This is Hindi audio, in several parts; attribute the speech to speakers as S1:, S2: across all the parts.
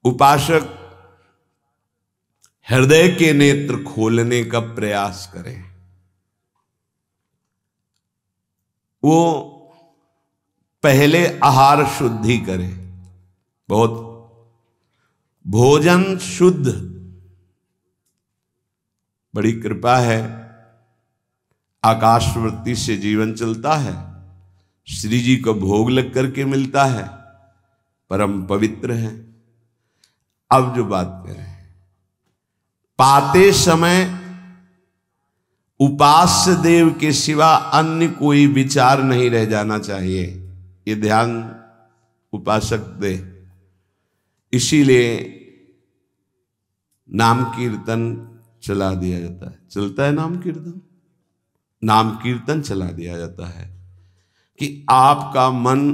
S1: उपासक हृदय के नेत्र खोलने का प्रयास करें। वो पहले आहार शुद्धि करे, बहुत भोजन शुद्ध। बड़ी कृपा है, आकाशवृत्ति से जीवन चलता है, श्री जी को भोग लग करके मिलता है, परम पवित्र है। अब जो बात करें, पाते समय उपास्य देव के सिवा अन्य कोई विचार नहीं रह जाना चाहिए, ये ध्यान उपासक दे। इसीलिए नाम कीर्तन चला दिया जाता है। चलता है नाम कीर्तन, नाम कीर्तन चला दिया जाता है कि आपका मन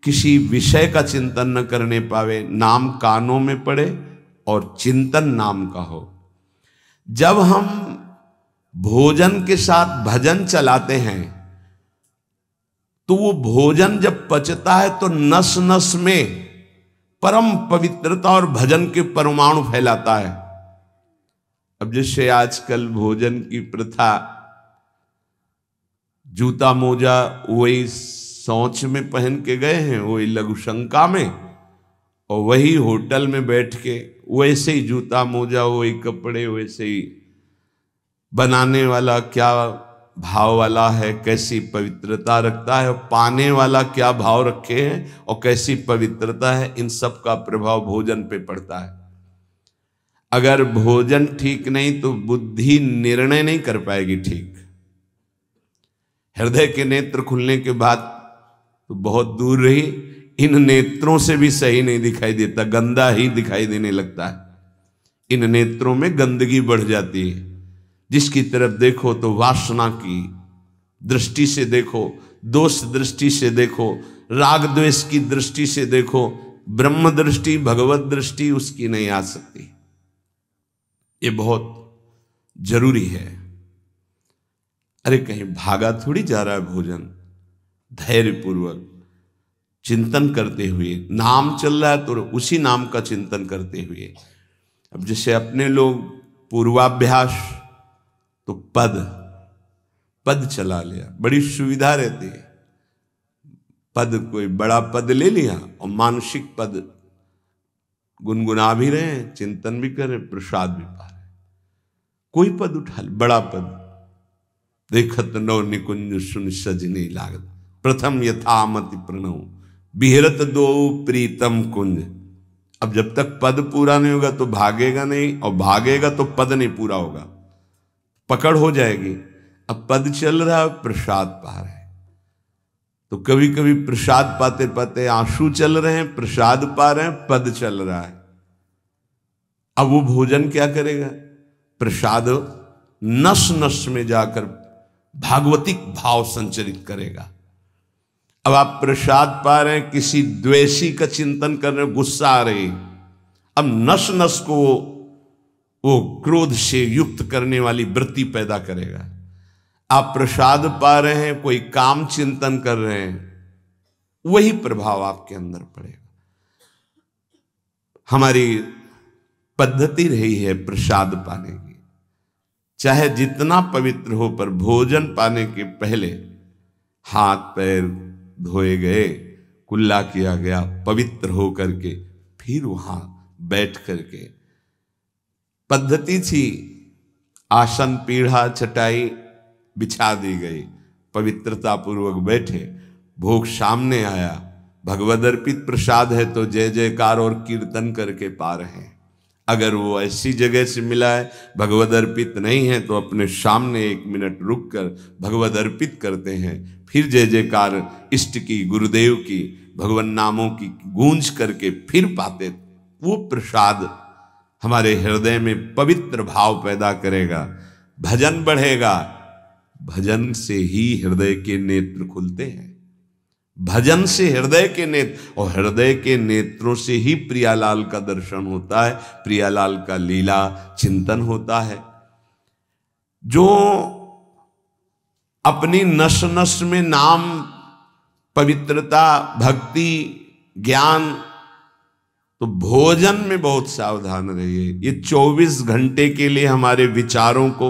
S1: किसी विषय का चिंतन न करने पावे, नाम कानों में पड़े और चिंतन नाम का हो। जब हम भोजन के साथ भजन चलाते हैं तो वो भोजन जब पचता है तो नस नस में परम पवित्रता और भजन के परमाणु फैलाता है। अब जैसे आजकल भोजन की प्रथा, जूता मोजा वही शौच में पहन के गए हैं, वही लघुशंका में, और वही होटल में बैठ के वैसे ही जूता मोजा, वही कपड़े, वैसे ही बनाने वाला क्या भाव वाला है, कैसी पवित्रता रखता है, और पाने वाला क्या भाव रखे हैं और कैसी पवित्रता है, इन सब का प्रभाव भोजन पे पड़ता है। अगर भोजन ठीक नहीं तो बुद्धि निर्णय नहीं कर पाएगी ठीक। हृदय के नेत्र खुलने के बाद तो बहुत दूर रही, इन नेत्रों से भी सही नहीं दिखाई देता, गंदा ही दिखाई देने लगता है। इन नेत्रों में गंदगी बढ़ जाती है। जिसकी तरफ देखो तो वासना की दृष्टि से देखो, दोष दृष्टि से देखो, राग द्वेष की दृष्टि से देखो, ब्रह्म दृष्टि भगवत दृष्टि उसकी नहीं आ सकती। ये बहुत जरूरी है। अरे कहीं भागा थोड़ी जा रहा है भोजन, धैर्य पूर्वक चिंतन करते हुए, नाम चल रहा है तो उसी नाम का चिंतन करते हुए। अब जैसे अपने लोग पूर्वाभ्यास तो पद चला लिया, बड़ी सुविधा रहती है। पद, कोई बड़ा पद ले लिया और मानसिक पद गुनगुना भी रहे हैं, चिंतन भी कर रहे, प्रसाद भी पा रहे। कोई पद उठा ले, बड़ा पद, देखत नौ निकुंज सुन सजनी लागत, प्रथम यथामति प्रणव बिहरत दो प्रीतम कुंज। अब जब तक पद पूरा नहीं होगा तो भागेगा नहीं, और भागेगा तो पद नहीं पूरा होगा, पकड़ हो जाएगी। अब पद चल रहा है, प्रसाद पा रहे हैं, तो कभी कभी प्रसाद पाते पाते आंसू चल रहे हैं, प्रसाद पा रहे हैं, पद चल रहा है। अब वो भोजन क्या करेगा? प्रसाद नस नस में जाकर भागवतिक भाव संचरित करेगा। अब आप प्रसाद पा रहे हैं, किसी द्वेषी का चिंतन कर रहे हैं, गुस्सा आ रही, अब नस नस को वो क्रोध से युक्त करने वाली वृत्ति पैदा करेगा। आप प्रसाद पा रहे हैं, कोई काम चिंतन कर रहे हैं, वही प्रभाव आपके अंदर पड़ेगा। हमारी पद्धति रही है प्रसाद पाने की, चाहे जितना पवित्र हो, पर भोजन पाने के पहले हाथ पैर धोए गए, कुल्ला किया गया, पवित्र हो करके फिर वहां बैठ करके, पद्धति थी आसन पीढ़ा चटाई बिछा दी गई, पवित्रता पूर्वक बैठे, भोग सामने आया, भगवद अर्पित प्रसाद है तो जय जयकार और कीर्तन करके पा रहे हैं। अगर वो ऐसी जगह से मिला है, भगवद अर्पित नहीं है, तो अपने सामने 1 मिनट रुक कर भगवद अर्पित करते हैं, फिर जय जयकार इष्ट की, गुरुदेव की, भगवान नामों की गूंज करके फिर पाते। वो प्रसाद हमारे हृदय में पवित्र भाव पैदा करेगा, भजन बढ़ेगा। भजन से ही हृदय के नेत्र खुलते हैं, भजन से हृदय के नेत्र, और हृदय के नेत्रों से ही प्रियालाल का दर्शन होता है, प्रियालाल का लीला चिंतन होता है। जो अपनी नस नस में नाम, पवित्रता, भक्ति, ज्ञान, तो तो भोजन में बहुत सावधान रहिए। ये 24 घंटे के लिए हमारे विचारों को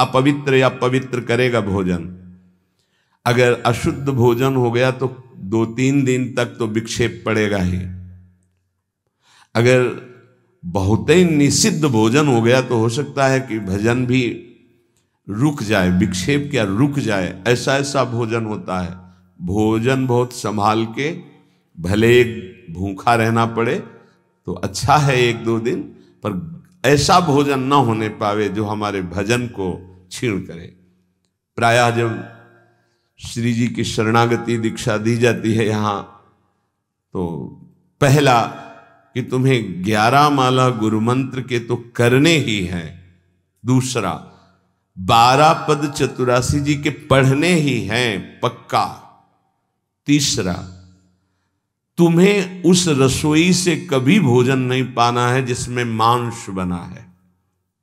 S1: अपवित्र या पवित्र करेगा भोजन। अगर अशुद्ध भोजन हो गया तो 2-3 दिन तक तो विक्षेप पड़ेगा ही। अगर बहुत ही निषिद्ध भोजन हो गया तो हो सकता है कि भजन भी रुक जाए, विक्षेप क्या रुक जाए, ऐसा ऐसा भोजन होता है। भोजन बहुत संभाल के, भले भूखा रहना पड़े तो अच्छा है 1-2 दिन, पर ऐसा भोजन ना होने पावे जो हमारे भजन को छीण करे। प्रायः जब श्री जी की शरणागति दीक्षा दी जाती है यहाँ, तो पहला कि तुम्हें 11 माला गुरु मंत्र के तो करने ही हैं, दूसरा 12 पद चतुरासी जी के पढ़ने ही हैं पक्का, तीसरा तुम्हें उस रसोई से कभी भोजन नहीं पाना है जिसमें मांस बना है,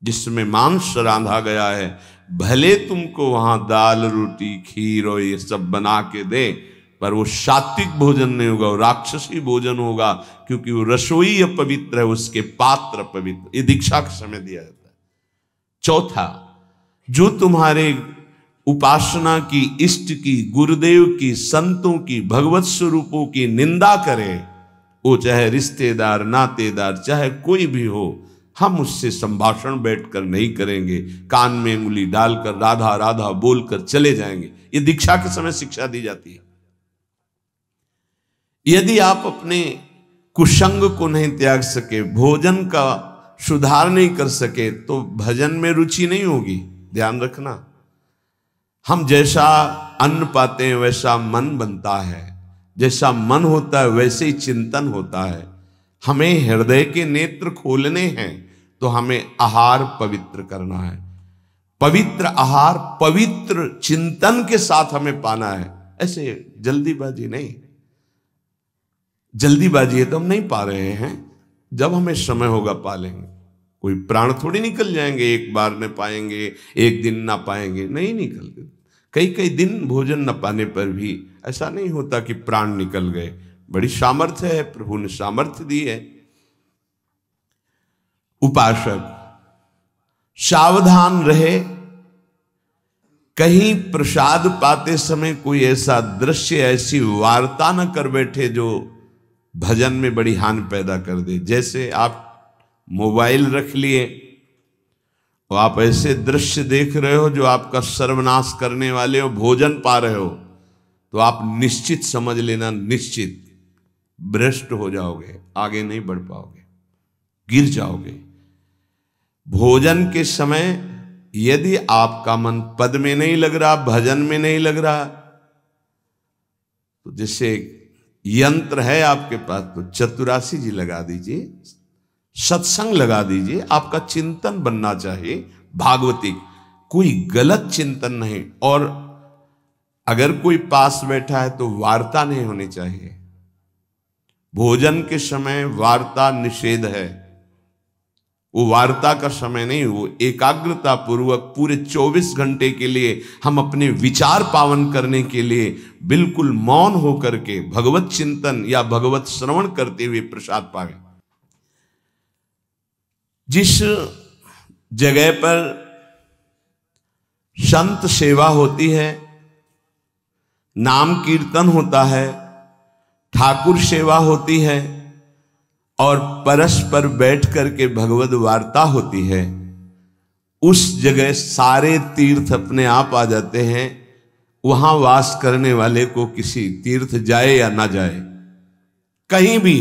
S1: जिसमें मांस रांधा गया है। भले तुमको वहां दाल रोटी खीर और ये सब बना के दे, पर वो सात्विक भोजन नहीं होगा, वो राक्षसी भोजन होगा, क्योंकि वो रसोई अपवित्र है, उसके पात्र पवित्र। ये दीक्षा के समय दिया जाता है। चौथा, जो तुम्हारे उपासना की, इष्ट की, गुरुदेव की, संतों की, भगवत स्वरूपों की निंदा करे, वो चाहे रिश्तेदार नातेदार चाहे कोई भी हो, हम उससे संभाषण बैठकर नहीं करेंगे, कान में उंगली डालकर राधा राधा बोलकर चले जाएंगे। ये दीक्षा के समय शिक्षा दी जाती है। यदि आप अपने कुसंग को नहीं त्याग सके, भोजन का सुधार नहीं कर सके, तो भजन में रुचि नहीं होगी। ध्यान रखना, हम जैसा अन्न पाते हैं वैसा मन बनता है, जैसा मन होता है वैसे ही चिंतन होता है। हमें हृदय के नेत्र खोलने हैं तो हमें आहार पवित्र करना है। पवित्र आहार पवित्र चिंतन के साथ हमें पाना है, ऐसे जल्दीबाजी नहीं। जल्दीबाजी है तो हम नहीं पा रहे हैं, जब हमें समय होगा पा लेंगे। कोई प्राण थोड़ी निकल जाएंगे, एक बार न पाएंगे, एक दिन ना पाएंगे, नहीं निकलते। कई कई दिन भोजन न पाने पर भी ऐसा नहीं होता कि प्राण निकल गए। बड़ी सामर्थ्य है, प्रभु ने सामर्थ्य दी है। उपासक सावधान रहे, कहीं प्रसाद पाते समय कोई ऐसा दृश्य, ऐसी वार्ता न कर बैठे जो भजन में बड़ी हानि पैदा कर दे। जैसे आप मोबाइल रख लिए और आप ऐसे दृश्य देख रहे हो जो आपका सर्वनाश करने वाले हो, भोजन पा रहे हो, तो आप निश्चित समझ लेना, निश्चित भ्रष्ट हो जाओगे, आगे नहीं बढ़ पाओगे, गिर जाओगे। भोजन के समय यदि आपका मन पद में नहीं लग रहा, भजन में नहीं लग रहा, तो जैसे यंत्र है आपके पास, तो चतुरासी जी लगा दीजिए, सत्संग लगा दीजिए। आपका चिंतन बनना चाहिए भागवतिक, कोई गलत चिंतन नहीं। और अगर कोई पास बैठा है तो वार्ता नहीं होनी चाहिए। भोजन के समय वार्ता निषेध है, वो वार्ता का समय नहीं, वो एकाग्रता पूर्वक पूरे 24 घंटे के लिए हम अपने विचार पावन करने के लिए बिल्कुल मौन होकर के भगवत चिंतन या भगवत श्रवण करते हुए प्रसाद पावे। जिस जगह पर संत सेवा होती है, नाम कीर्तन होता है, ठाकुर सेवा होती है और परस्पर बैठ करके भगवद वार्ता होती है, उस जगह सारे तीर्थ अपने आप आ जाते हैं। वहां वास करने वाले को किसी तीर्थ जाए या ना जाए, कहीं भी,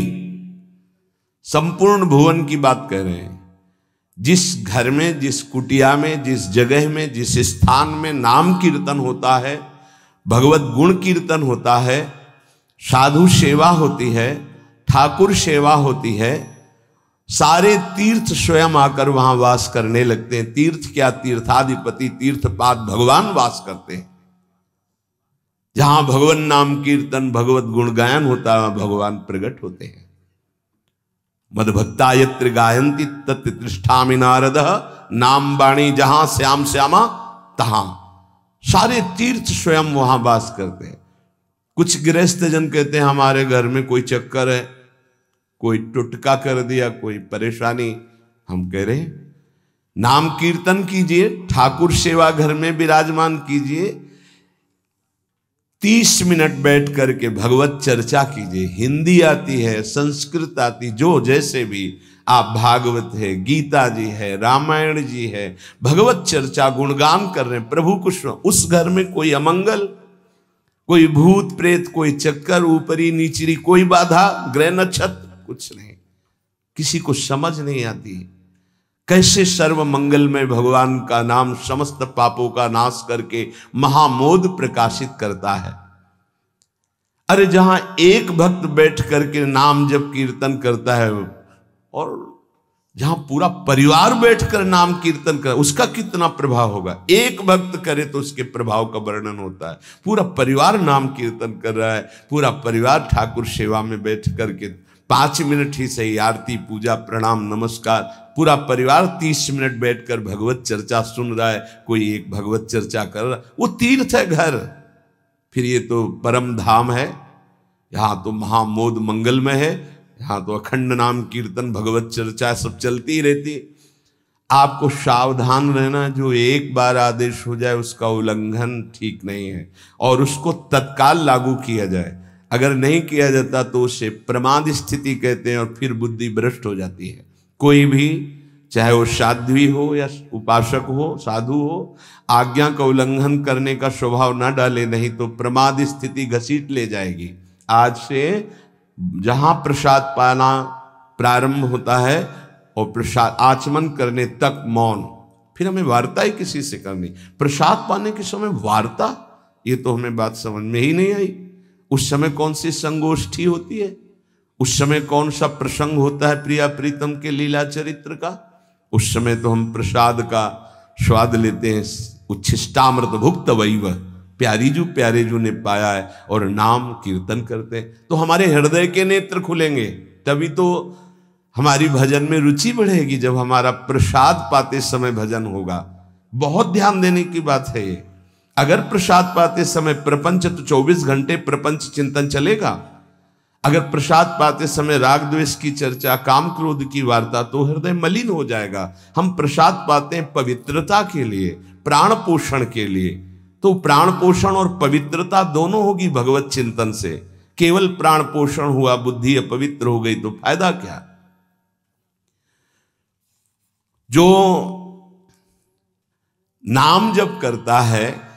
S1: संपूर्ण भुवन की बात कह रहे हैं, जिस घर में, जिस कुटिया में, जिस जगह में, जिस स्थान में नाम कीर्तन होता है, भगवत गुण कीर्तन होता है, साधु सेवा होती है, ठाकुर सेवा होती है, सारे तीर्थ स्वयं आकर वहां वास करने लगते हैं। तीर्थ क्या, तीर्थाधिपति तीर्थपाद भगवान वास करते हैं। जहां भगवान नाम कीर्तन भगवत गुण गायन होता है, भगवान प्रकट होते हैं। मदभक्ता यत्र गायन्ति तत्र तिष्ठामि नारद, नाम वाणी जहां श्याम श्यामा तहां। सारे तीर्थ स्वयं वहां वास करते हैं। कुछ गृहस्थ जन कहते हैं हमारे घर में कोई चक्कर है, कोई टुटका कर दिया, कोई परेशानी। हम कह रहे नाम कीर्तन कीजिए, ठाकुर सेवा घर में विराजमान कीजिए, 30 मिनट बैठ करके भगवत चर्चा कीजिए। हिंदी आती है, संस्कृत आती, जो जैसे भी आप, भागवत है, गीता जी है, रामायण जी है, भगवत चर्चा गुणगान कर रहे हैं प्रभु को। उस घर में कोई अमंगल, कोई भूत प्रेत, कोई चक्कर, ऊपरी नीचरी, कोई बाधा, ग्रह नक्षत्र, कुछ नहीं। किसी को समझ नहीं आती कैसे सर्व मंगलमय भगवान का नाम समस्त पापों का नाश करके महामोद प्रकाशित करता है। अरे जहां एक भक्त बैठ करके नाम जप कीर्तन करता है और जहां पूरा परिवार बैठकर नाम कीर्तन कर, उसका कितना प्रभाव होगा। एक भक्त करे तो उसके प्रभाव का वर्णन होता है। पूरा परिवार नाम कीर्तन कर रहा है, पूरा परिवार ठाकुर सेवा में बैठ करके 5 मिनट ही सही, आरती पूजा प्रणाम नमस्कार, पूरा परिवार 30 मिनट बैठकर भगवत चर्चा सुन रहा है। कोई एक भगवत चर्चा कर रहा है, वो तीर्थ है घर, फिर ये तो परम धाम है। यहाँ तो महामोद मंगलमय है, यहाँ तो अखंड नाम कीर्तन भगवत चर्चा सब चलती ही रहती। आपको सावधान रहना, जो एक बार आदेश हो जाए उसका उल्लंघन ठीक नहीं है, और उसको तत्काल लागू किया जाए। अगर नहीं किया जाता तो उसे प्रमाद स्थिति कहते हैं, और फिर बुद्धि भ्रष्ट हो जाती है। कोई भी, चाहे वो साध्वी हो या उपासक हो, साधु हो, आज्ञा का उल्लंघन करने का स्वभाव ना डाले, नहीं तो प्रमाद स्थिति घसीट ले जाएगी। आज से जहां प्रसाद पाना प्रारंभ होता है और प्रसाद आचमन करने तक मौन, फिर हमें वार्ता ही किसी से करनी। प्रसाद पाने के समय वार्ता, ये तो हमें बात समझ में ही नहीं आई। उस समय कौन सी संगोष्ठी होती है, उस समय कौन सा प्रसंग होता है प्रिया प्रीतम के लीला चरित्र का। उस समय तो हम प्रसाद का स्वाद लेते हैं, उच्छिष्टामृत भुक्त वैव, प्यारे जू ने पाया है, और नाम कीर्तन करते हैं। तो हमारे हृदय के नेत्र खुलेंगे, तभी तो हमारी भजन में रुचि बढ़ेगी। जब हमारा प्रसाद पाते समय भजन होगा, बहुत ध्यान देने की बात है ये। अगर प्रसाद पाते समय प्रपंच, तो 24 घंटे प्रपंच चिंतन चलेगा। अगर प्रसाद पाते समय राग द्वेष की चर्चा, काम क्रोध की वार्ता, तो हृदय मलिन हो जाएगा। हम प्रसाद पाते हैं पवित्रता के लिए, प्राण पोषण के लिए, तो प्राण पोषण और पवित्रता दोनों होगी भगवत चिंतन से। केवल प्राण पोषण हुआ, बुद्धि अपवित्र हो गई, तो फायदा क्या। जो नाम जप करता है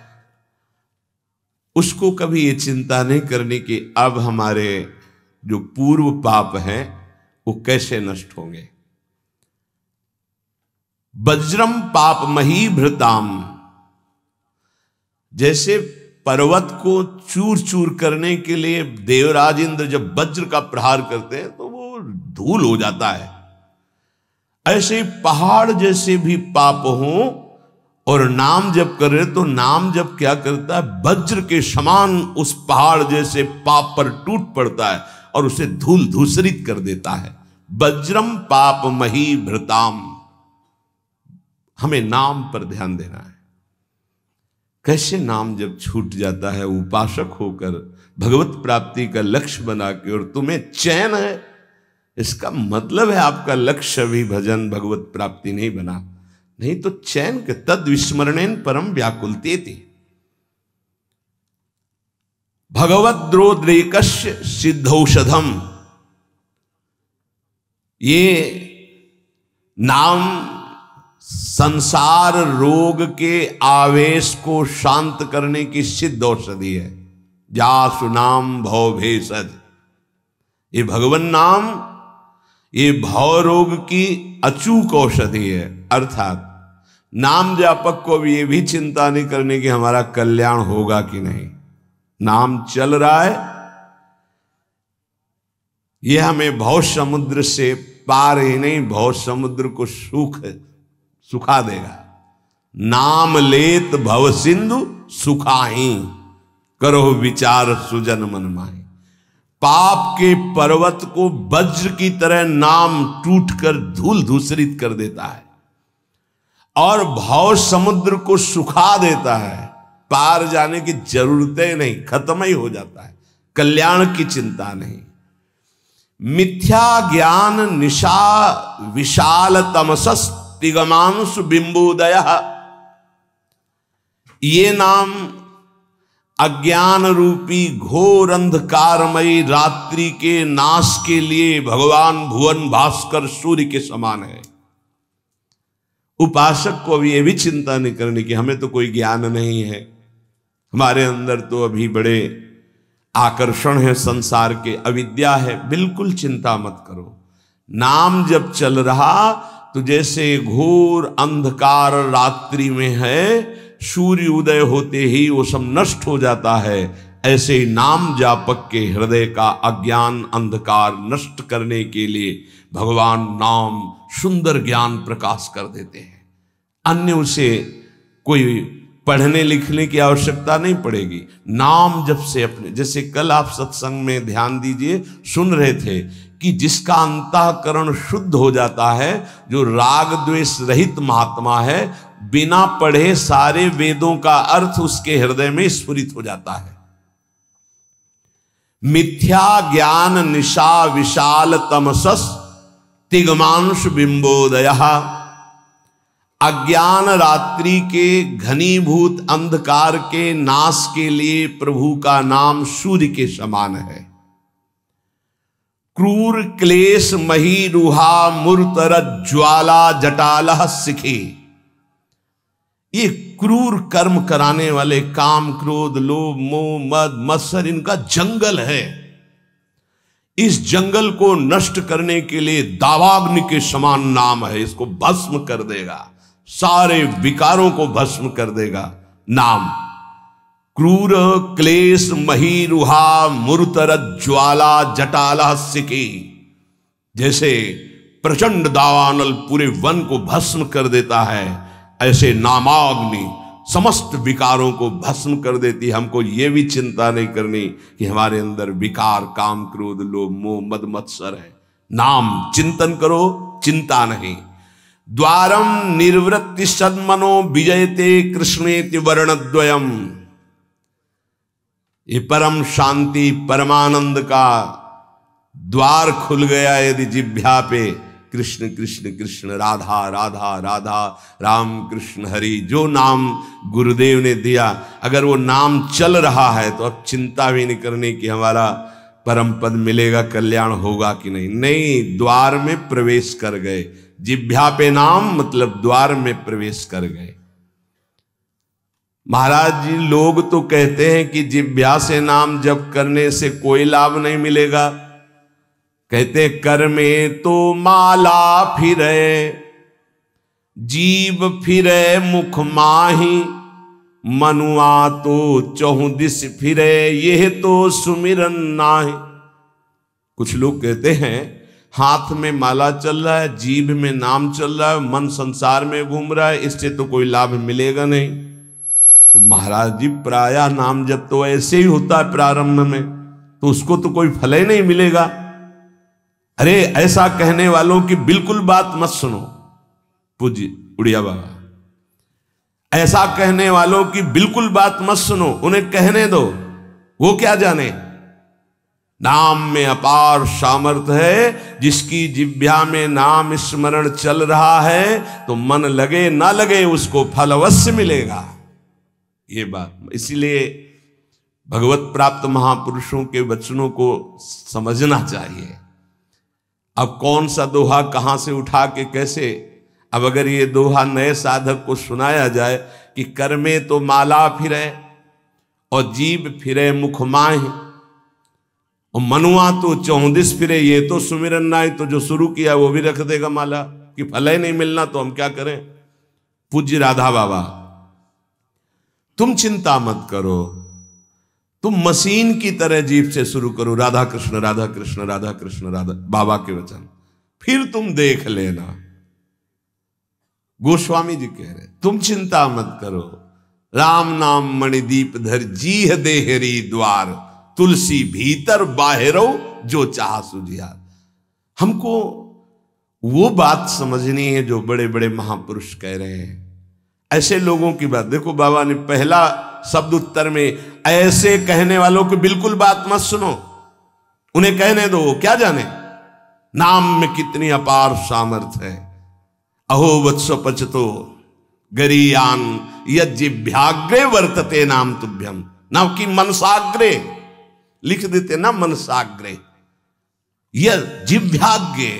S1: उसको कभी ये चिंता नहीं करनी कि अब हमारे जो पूर्व पाप हैं वो कैसे नष्ट होंगे। वज्रम पाप मही भृताम, जैसे पर्वत को चूर चूर करने के लिए देवराज इंद्र जब वज्र का प्रहार करते हैं तो वो धूल हो जाता है, ऐसे पहाड़ जैसे भी पाप हों और नाम जप कर रहे तो नाम जप क्या करता है, वज्र के समान उस पहाड़ जैसे पाप पर टूट पड़ता है और उसे धूल धूसरित कर देता है। वज्रम पाप मही भृताम, हमें नाम पर ध्यान देना है। कैसे नाम जब छूट जाता है उपासक होकर भगवत प्राप्ति का लक्ष्य बना के, और तुम्हें चैन है, इसका मतलब है आपका लक्ष्य भी भजन भगवत प्राप्ति नहीं बना, नहीं तो चैन के तद विस्मरणेन परम व्याकुलते थे। भगवद्रोद्रेकस्य सिद्धौषधम, ये नाम संसार रोग के आवेश को शांत करने की सिद्ध औषधि है। जासु नाम भव भेषज, ये भगवान नाम ये भव रोग की अचूक औषधि है। अर्थात नाम जापक को भी ये भी चिंता नहीं करने की हमारा कल्याण होगा कि नहीं, नाम चल रहा है, ये हमें भव समुद्र से पार ही नहीं, भव समुद्र को सुखा देगा। नाम लेत भव सिंधु सुखाही, करो विचार सुजन मन माही। पाप के पर्वत को वज्र की तरह नाम टूटकर धूल धूसरित कर देता है और भव समुद्र को सुखा देता है। पार जाने की जरूरत ही नहीं, खत्म ही हो जाता है, कल्याण की चिंता नहीं। मिथ्या ज्ञान निशा विशाल तमसस् तिगमांशु बिंबोदय। ये नाम अज्ञान रूपी घोर अंधकारमयी रात्रि के नाश के लिए भगवान भुवन भास्कर सूर्य के समान है। उपासक को अभी ये भी चिंता नहीं करनी कि हमें तो कोई ज्ञान नहीं है, हमारे अंदर तो अभी बड़े आकर्षण है संसार के, अविद्या है। बिल्कुल चिंता मत करो। नाम जब चल रहा तो जैसे घोर अंधकार रात्रि में है, सूर्य उदय होते ही वो सब नष्ट हो जाता है, ऐसे ही नाम जापक के हृदय का अज्ञान अंधकार नष्ट करने के लिए भगवान नाम सुंदर ज्ञान प्रकाश कर देते हैं। अन्य उसे कोई पढ़ने लिखने की आवश्यकता नहीं पड़ेगी। नाम जब से अपने, जैसे कल आप सत्संग में ध्यान दीजिए, सुन रहे थे कि जिसका अंतःकरण शुद्ध हो जाता है, जो राग द्वेष रहित महात्मा है, बिना पढ़े सारे वेदों का अर्थ उसके हृदय में स्फुरित हो जाता है। मिथ्या ज्ञान निशा विशाल तमसस् तिगमांशु बिंबोदयः। अज्ञान रात्रि के घनीभूत अंधकार के नाश के लिए प्रभु का नाम सूर्य के समान है। क्रूर क्लेश मही रुहा मूर्तर ज्वाला जटालह सिखे। ये क्रूर कर्म कराने वाले काम क्रोध लोभ मोह मद मत्सर, इनका जंगल है। इस जंगल को नष्ट करने के लिए दावाग्नि के समान नाम है, इसको भस्म कर देगा, सारे विकारों को भस्म कर देगा नाम। क्रूर क्लेश मही रुहा मूर्तर ज्वाला जटाला सिकी। जैसे प्रचंड दावानल पूरे वन को भस्म कर देता है, ऐसे नामाग्नि समस्त विकारों को भस्म कर देती। हमको ये भी चिंता नहीं करनी कि हमारे अंदर विकार काम क्रोध लोभ मोह मद मत्सर है। नाम चिंतन करो, चिंता नहीं। द्वारम निर्वृत्ति सन्मनो विजयते कृष्णेति वर्णद्वयम। ये परम शांति परमानंद का द्वार खुल गया यदि जिह्वा पे कृष्ण कृष्ण कृष्ण राधा राधा राधा राम कृष्ण हरि। जो नाम गुरुदेव ने दिया, अगर वो नाम चल रहा है तो अब चिंता भी नहीं करनी कि हमारा परम पद मिलेगा, कल्याण होगा कि नहीं। नहीं, द्वार में प्रवेश कर गए। जिह्वा पे नाम मतलब द्वार में प्रवेश कर गए। महाराज जी, लोग तो कहते हैं कि जिह्वा से नाम जप करने से कोई लाभ नहीं मिलेगा। कहते कर में तो माला फिरे जीव फिरे मुख माही, मनुआ तो चहु दिस फिरे यह तो सुमिरन नाहि। कुछ लोग कहते हैं हाथ में माला चल रहा है, जीभ में नाम चल रहा है, मन संसार में घूम रहा है, इससे तो कोई लाभ मिलेगा नहीं। तो महाराज जी, प्रायः नाम जब तो ऐसे ही होता है प्रारंभ में, तो उसको तो कोई फल ही नहीं मिलेगा। अरे ऐसा कहने वालों की बिल्कुल बात मत सुनो। पूज्य उड़िया बाबा, ऐसा कहने वालों की बिल्कुल बात मत सुनो, उन्हें कहने दो। वो क्या जाने, नाम में अपार सामर्थ्य है। जिसकी जिह्वा में नाम स्मरण चल रहा है तो मन लगे ना लगे उसको फल अवश्य मिलेगा। ये बात इसीलिए भगवत प्राप्त महापुरुषों के वचनों को समझना चाहिए। अब कौन सा दोहा कहां से उठा के कैसे, अब अगर ये दोहा नए साधक को सुनाया जाए कि कर में तो माला फिरे और जीभ फिरे मुख माहि और मनुआ तो चौदिस फिरे ये तो सुमिरन नाहि। तो जो शुरू किया वो भी रख देगा माला कि फल ही नहीं मिलना तो हम क्या करें। पूज्य राधा बाबा, तुम चिंता मत करो, तुम मशीन की तरह जीभ से शुरू करो राधा कृष्ण राधा कृष्ण राधा कृष्ण राधा, बाबा के वचन, फिर तुम देख लेना। गोस्वामी जी कह रहे तुम चिंता मत करो। राम नाम मणिदीप धर जीह देहरी द्वार, तुलसी भीतर बाहरो जो चाह सुझियार। हमको वो बात समझनी है जो बड़े बड़े महापुरुष कह रहे हैं। ऐसे लोगों की बात देखो, बाबा ने पहला शब्द उत्तर में ऐसे कहने वालों की बिल्कुल बात मत सुनो, उन्हें कहने दो, क्या जाने नाम में कितनी अपार सामर्थ्य है। अहो वत्स पचतो गरीयान यज्जिभ्याग्रे वर्तते नाम तुभ्यम, ना कि मनसाग्रे लिख देते ना, मनसाग्रे यह जिभ्याग्रे,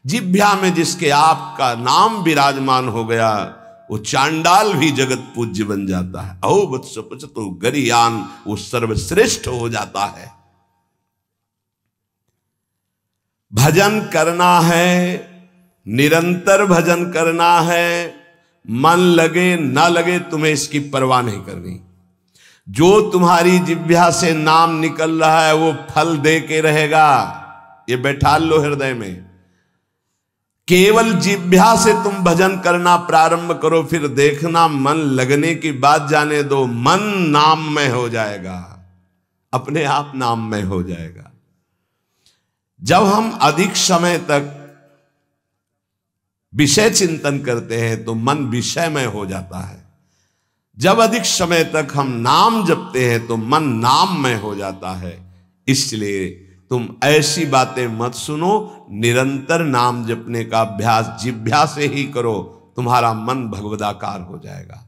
S1: जिभ्या में जिसके आपका नाम विराजमान हो गया वो चांडाल भी जगत पूज्य बन जाता है। अहो वत्स पचतो गरीयान, वो सर्वश्रेष्ठ हो जाता है। भजन करना है, निरंतर भजन करना है, मन लगे ना लगे तुम्हें इसकी परवाह नहीं करनी। जो तुम्हारी जिह्वा से नाम निकल रहा है वो फल दे के रहेगा, ये बैठा लो हृदय में। केवल जिह्वा से तुम भजन करना प्रारंभ करो, फिर देखना मन लगने की बात जाने दो, मन नाममय हो जाएगा, अपने आप नाममय हो जाएगा। जब हम अधिक समय तक विषय चिंतन करते हैं तो मन विषयमय हो जाता है। जब अधिक समय तक हम नाम जपते हैं तो मन नाममय हो जाता है। इसलिए तुम ऐसी बातें मत सुनो, निरंतर नाम जपने का अभ्यास जिह्वा से ही करो, तुम्हारा मन भगवदाकार हो जाएगा।